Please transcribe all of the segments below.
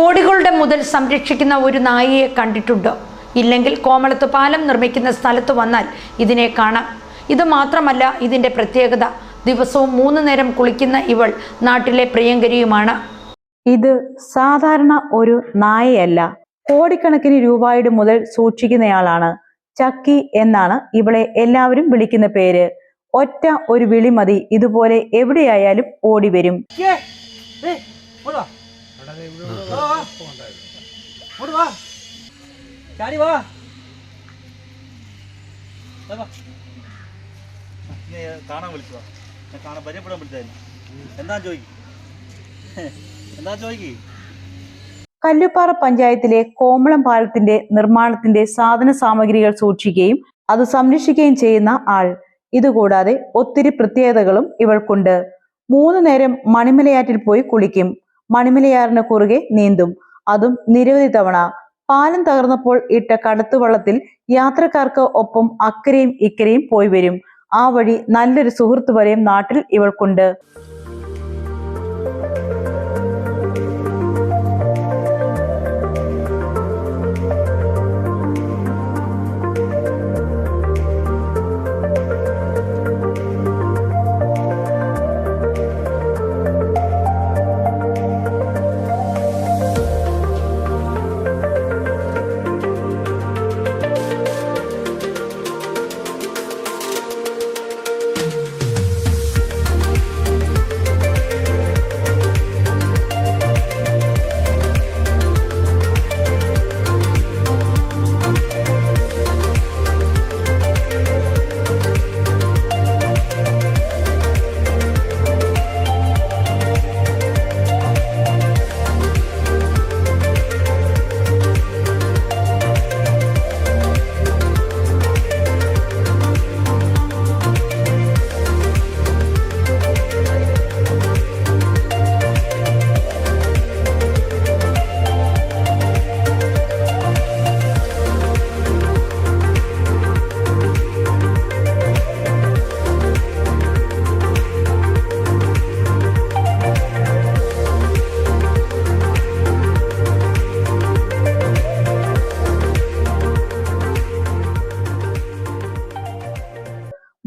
കോടികളുടെ മുതൽ സംരക്ഷിക്കുന്ന ഒരു നായയെ കണ്ടിട്ടുണ്ടോ? ഇല്ലെങ്കിൽ കോമളത്ത് പാലം നിർമ്മിക്കുന്ന സ്ഥലത്ത് വന്നാൽ ഇതിനെ കാണാം. ഇത് മാത്രമല്ല ഇതിൻ്റെ പ്രത്യേകത, ദിവസവും 3 നേരം കുളിക്കുന്ന ഇവൾ നാട്ടിലെ പ്രിയങ്കരിയുമാണ്. ഇത് സാധാരണ ഒരു നായയല്ല, കോടിക്കണക്കിന് രൂപയുടെ മുതൽ സൂക്ഷിക്കുന്നയാളാണ്. ചക്കി എന്നാണ് ഇവളെ എല്ലാവരും വിളിക്കുന്ന പേര്. ഒറ്റ ഒരു വിളി മതി, ഇതുപോലെ എവിടെയായാലും ഓടി വരും. കല്ലുപ്പാറ പഞ്ചായത്തിലെ കോമളം പാലത്തിന്റെ നിർമ്മാണത്തിന്റെ സാധന സാമഗ്രികൾ സൂക്ഷിക്കുകയും അത് സംരക്ഷിക്കുകയും ചെയ്യുന്ന ആൾ. ഇതുകൂടാതെ ഒത്തിരി പ്രത്യേകതകളും ഇവൾക്കുണ്ട്. 3 നേരം മണിമലയാറ്റിൽ പോയി കുളിക്കും. മണിമലയാറിന് കുറുകെ നീന്തും, അതും നിരവധി തവണ. പാലം തകർന്നപ്പോൾ ഇട്ട കടത്തുവള്ളത്തിൽ യാത്രക്കാർക്ക് ഒപ്പം അക്കരയും ഇക്കരയും പോയി വരും. ആ വഴി നല്ലൊരു സുഹൃത്ത് വരെയും നാട്ടിൽ ഇവൾക്കുണ്ട്.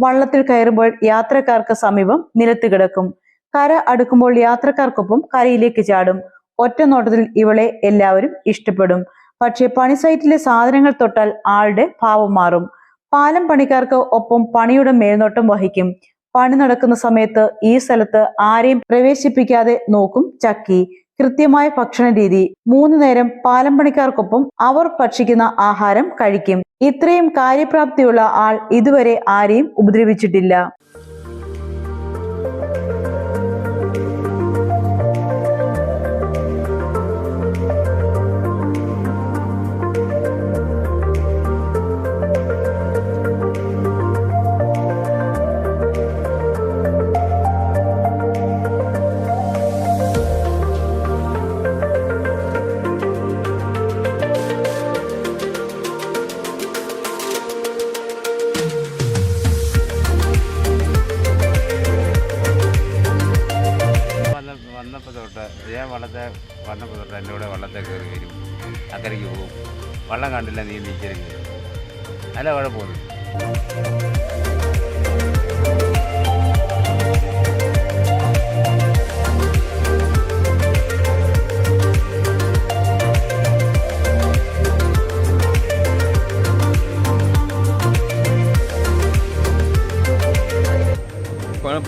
വള്ളത്തിൽ കയറുമ്പോൾ യാത്രക്കാർക്ക് സമീപം നിലത്ത് കിടക്കും. കര അടുക്കുമ്പോൾ യാത്രക്കാർക്കൊപ്പം കരയിലേക്ക് ചാടും. ഒറ്റ നോട്ടത്തിൽ ഇവളെ എല്ലാവരും ഇഷ്ടപ്പെടും. പക്ഷെ പണി സൈറ്റിലെ സാധനങ്ങൾ തൊട്ടാൽ ആളുടെ ഭാവം മാറും. പാലം പണിക്കാർക്ക് ഒപ്പം പണിയുടെ മേൽനോട്ടം വഹിക്കും. പണി നടക്കുന്ന സമയത്ത് ഈ സ്ഥലത്ത് ആരെയും പ്രവേശിപ്പിക്കാതെ നോക്കും ചക്കി. കൃത്യമായ ഭക്ഷണ രീതി. 3 നേരം പാലം പണിക്കാർക്കൊപ്പം അവർ ഭക്ഷിക്കുന്ന ആഹാരം കഴിക്കും. ഇത്രയും കാര്യപ്രാപ്തിയുള്ള ആൾ ഇതുവരെ ആരെയും ഉപദ്രവിച്ചിട്ടില്ല. വന്നപ്പോൾ തൊട്ട് എൻ്റെ കൂടെ വള്ളത്തെ കയറി വരും, അക്കരയ്ക്ക് പോകും. വള്ളം കണ്ടില്ല നീ നീച്ചരിഞ്ഞ് വരും. നല്ല കുഴപ്പമൊന്നും.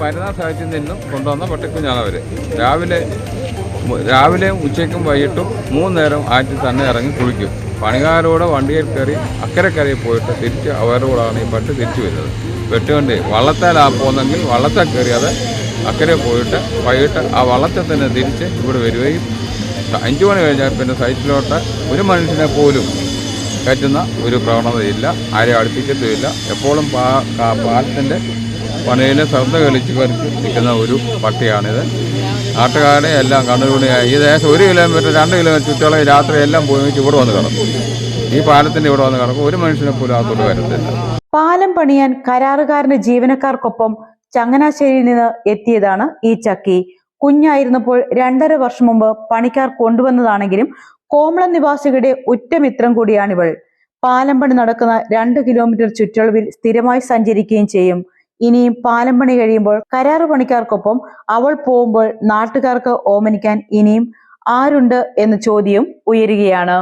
പരുന്നാൾ സാഹിത്യത്തിൽ നിന്നും കൊണ്ടുവന്ന പട്ടിക്കുഞ്ഞാണവർ. രാവിലെയും ഉച്ചയ്ക്കും വൈകിട്ടും 3 നേരം ആറ്റിൽ തന്നെ ഇറങ്ങി കുളിക്കും. പണിക്കാരോടെ വണ്ടിയിൽ കയറി അക്കരക്കരയിൽ പോയിട്ട് തിരിച്ച് അവരുടെ കൂടെയാണ് ഈ പട്ടി തിരിച്ചു വരുന്നത്. വെട്ടുവണ്ടി വള്ളത്തേലാ പോകുന്നെങ്കിൽ വള്ളത്തെ കയറിയാതെ അക്കരെ പോയിട്ട് വൈകിട്ട് ആ വള്ളത്തെ തന്നെ തിരിച്ച് ഇവിടെ വരികയും 5 മണി കഴിഞ്ഞാൽ പിന്നെ സൈറ്റിലോട്ട് ഒരു മനുഷ്യനെ പോലും കയറ്റുന്ന ഒരു പ്രവണതയില്ല, ആരെയും അടുപ്പിക്കത്തുമില്ല. എപ്പോഴും പാലത്തിൻ്റെ പണിയിൽ ശ്രദ്ധ കളിച്ച് നിൽക്കുന്ന ഒരു പട്ടിയാണിത്. നാട്ടുകാരെ എല്ലാം കണ്ണുകൂടിയായി ഈ ദേശം 1 കിലോമീറ്റർ 2 കിലോമീറ്റർ ചുറ്റോളം രാത്രി എല്ലാം പോയി ഇവിടെ വന്ന് കിടക്കും. ഈ പാലത്തിന്റെ ഇവിടെ വന്ന് കിടക്കും. ഒരു മനുഷ്യനെ പോലും അകത്തോട്ട് വരത്തില്ല. പാലം പണിയാൻ കരാറുകാരന്റെ ജീവനക്കാർക്കൊപ്പം ചങ്ങനാശ്ശേരിയിൽ നിന്ന് എത്തിയതാണ് ഈ ചക്കി. കുഞ്ഞായിരുന്നപ്പോൾ 2.5 വർഷം മുമ്പ് പണിക്കാർ കൊണ്ടുവന്നതാണെങ്കിലും കോമളം നിവാസികളുടെ ഉറ്റമിത്രം കൂടിയാണിവൾ. പാലം പണി നടക്കുന്ന 2 കിലോമീറ്റർ ചുറ്റളവിൽ സ്ഥിരമായി സഞ്ചരിക്കുകയും ചെയ്യും. ഇനിയും പാലം പണി കഴിയുമ്പോൾ കരാറു പണിക്കാർക്കൊപ്പം അവൾ പോകുമ്പോൾ നാട്ടുകാർക്ക് ഓമനിക്കാൻ ഇനിയും ആരുണ്ട് എന്ന ചോദ്യം ഉയരുകയാണ്.